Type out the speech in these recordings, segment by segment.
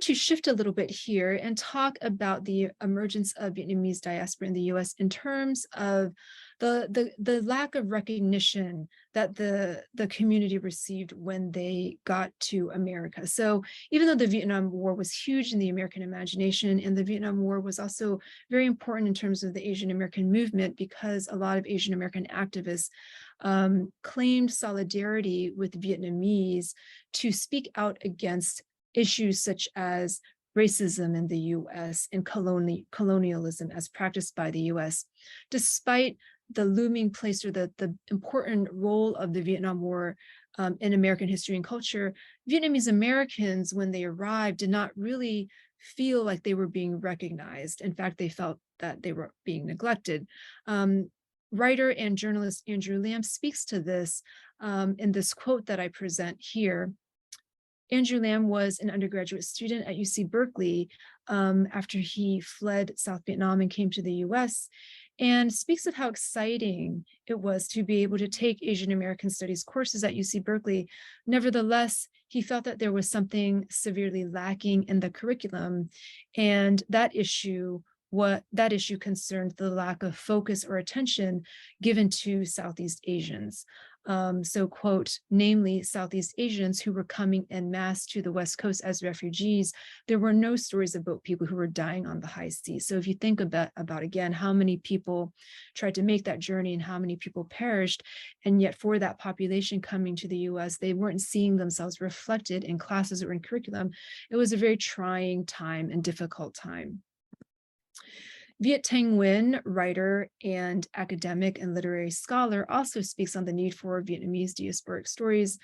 wanted to shift a little bit here and talk about the emergence of Vietnamese diaspora in the U.S. in terms of the lack of recognition that the community received when they got to America. So even though the Vietnam War was huge in the American imagination, and the Vietnam War was also very important in terms of the Asian American movement, because a lot of Asian American activists claimed solidarity with Vietnamese to speak out against issues such as racism in the U.S. and colonialism as practiced by the U.S. Despite the looming place or the important role of the Vietnam War in American history and culture, Vietnamese Americans, when they arrived, did not really feel like they were being recognized. In fact, they felt that they were being neglected. Writer and journalist Andrew Lamb speaks to this in this quote that I present here. Andrew Lamb was an undergraduate student at UC Berkeley after he fled South Vietnam and came to the US, and speaks of how exciting it was to be able to take Asian American Studies courses at UC Berkeley. Nevertheless, he felt that there was something severely lacking in the curriculum, and that issue concerned the lack of focus or attention given to Southeast Asians. So, quote, namely Southeast Asians who were coming en masse to the West Coast as refugees. There were no stories of boat people who were dying on the high seas. So if you think about again, how many people tried to make that journey and how many people perished, and yet for that population coming to the US, they weren't seeing themselves reflected in classes or in curriculum. It was a very trying time and difficult time. Viet Nguyen, writer and academic and literary scholar, also speaks on the need for Vietnamese diasporic stories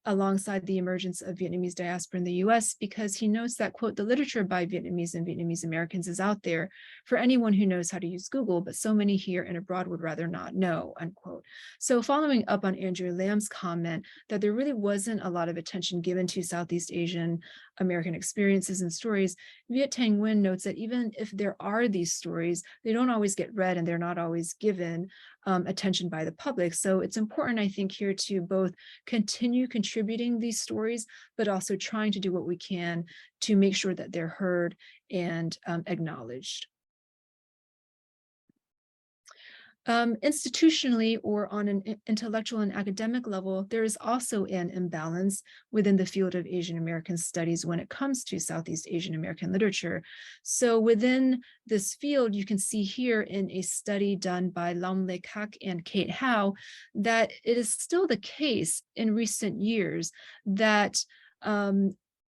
alongside the emergence of Vietnamese diaspora in the US, because he notes that, quote, the literature by Vietnamese and Vietnamese Americans is out there for anyone who knows how to use Google, but so many here and abroad would rather not know, unquote. So following up on Andrew Lamb's comment that there really wasn't a lot of attention given to Southeast Asian American experiences and stories, Viet Nguyen notes that even if there are these stories, they don't always get read and they're not always given attention by the public. So it's important, I think, here to both continue contributing these stories, but also trying to do what we can to make sure that they're heard and acknowledged. Institutionally, or on an intellectual and academic level, there is also an imbalance within the field of Asian American studies when it comes to Southeast Asian American literature. So within this field, you can see here in a study done by Lam Le Kak and Kate Howe that it is still the case in recent years that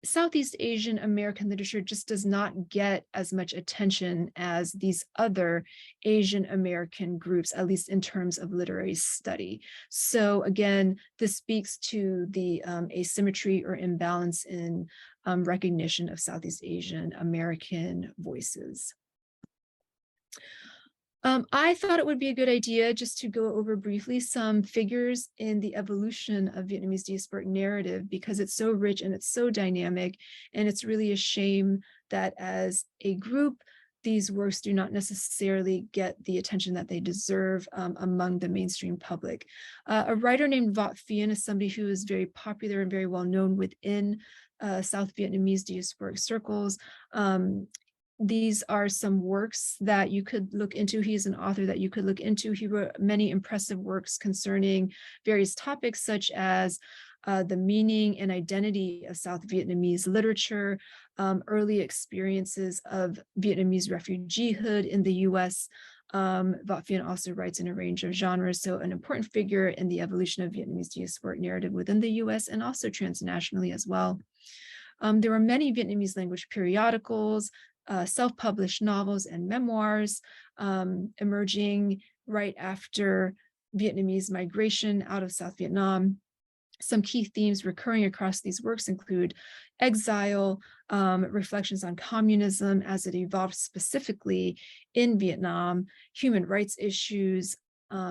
Southeast Asian American literature just does not get as much attention as these other Asian American groups, at least in terms of literary study. So again, this speaks to the asymmetry or imbalance in recognition of Southeast Asian American voices. I thought it would be a good idea just to go over briefly some figures in the evolution of Vietnamese diasporic narrative, because it's so rich and it's so dynamic, and it's really a shame that as a group, these works do not necessarily get the attention that they deserve among the mainstream public. A writer named Viet Phien is somebody who is very popular and very well known within South Vietnamese diasporic circles. These are some works that you could look into. He's an author that you could look into. He wrote many impressive works concerning various topics such as the meaning and identity of South Vietnamese literature, early experiences of Vietnamese refugeehood in the US. Viet Phien also writes in a range of genres, so an important figure in the evolution of Vietnamese diasporic narrative within the US and also transnationally as well. There were many Vietnamese language periodicals, self-published novels and memoirs emerging right after Vietnamese migration out of South Vietnam. Some key themes recurring across these works include exile, reflections on communism as it evolved specifically in Vietnam, human rights issues,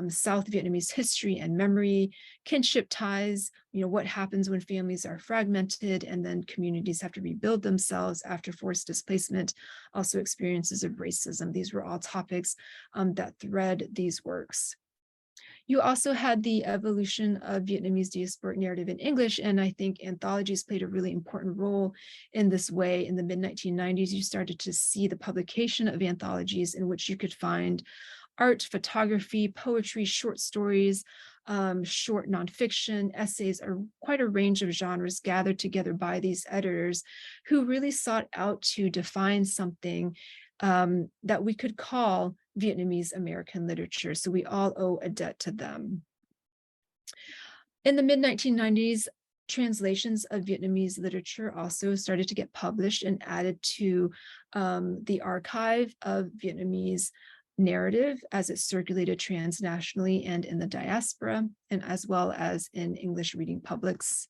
South Vietnamese history and memory, kinship ties, what happens when families are fragmented and then communities have to rebuild themselves after forced displacement, also experiences of racism. These were all topics that thread these works. You also had the evolution of Vietnamese diasporic narrative in English, and I think anthologies played a really important role in this way. In the mid-1990s, you started to see the publication of anthologies in which you could find art, photography, poetry, short stories, short nonfiction, essays, or quite a range of genres gathered together by these editors who really sought out to define something that we could call Vietnamese American literature. So we all owe a debt to them. In the mid-1990s, translations of Vietnamese literature also started to get published and added to the archive of Vietnamese narrative as it circulated transnationally and in the diaspora, and as well as in English reading publics.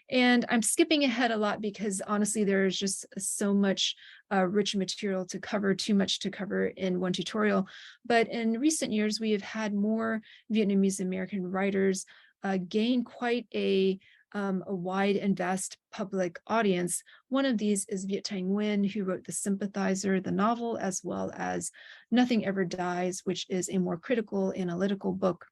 And I'm skipping ahead a lot because honestly, there's just so much rich material to cover, too much to cover in one tutorial. But in recent years, we have had more Vietnamese American writers gain quite a wide and vast public audience. One of these is Viet Nguyen, who wrote The Sympathizer, the novel, as well as Nothing Ever Dies, which is a more critical, analytical book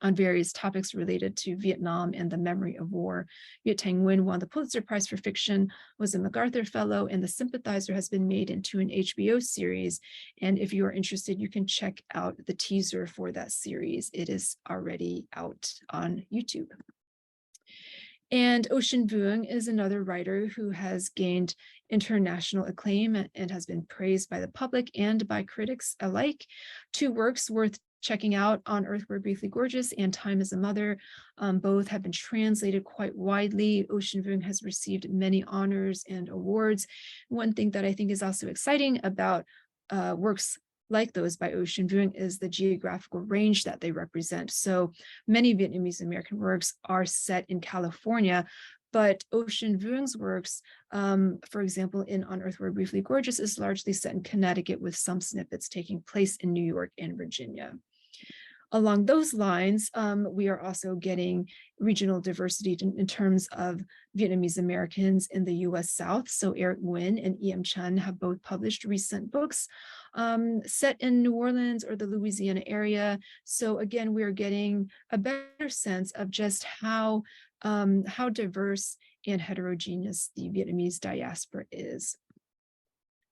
on various topics related to Vietnam and the memory of war. Viet Nguyen won the Pulitzer Prize for Fiction, was a MacArthur Fellow, and The Sympathizer has been made into an HBO series. And if you are interested, you can check out the teaser for that series. It is already out on YouTube. And Ocean Vuong is another writer who has gained international acclaim and has been praised by the public and by critics alike. Two works worth checking out, On Earth We're Briefly Gorgeous and Time as a Mother. Both have been translated quite widely. Ocean Vuong has received many honors and awards. One thing that I think is also exciting about works like those by Ocean Vuong is the geographical range that they represent. So many Vietnamese American works are set in California, but Ocean Vuong's works, for example, in On Earth We're Briefly Gorgeous, is largely set in Connecticut with some snippets taking place in New York and Virginia. Along those lines, we are also getting regional diversity in terms of Vietnamese Americans in the U.S. South. So Eric Nguyen and E.M. Chun have both published recent books set in New Orleans or the Louisiana area. So again, we're getting a better sense of just how diverse and heterogeneous the Vietnamese diaspora is.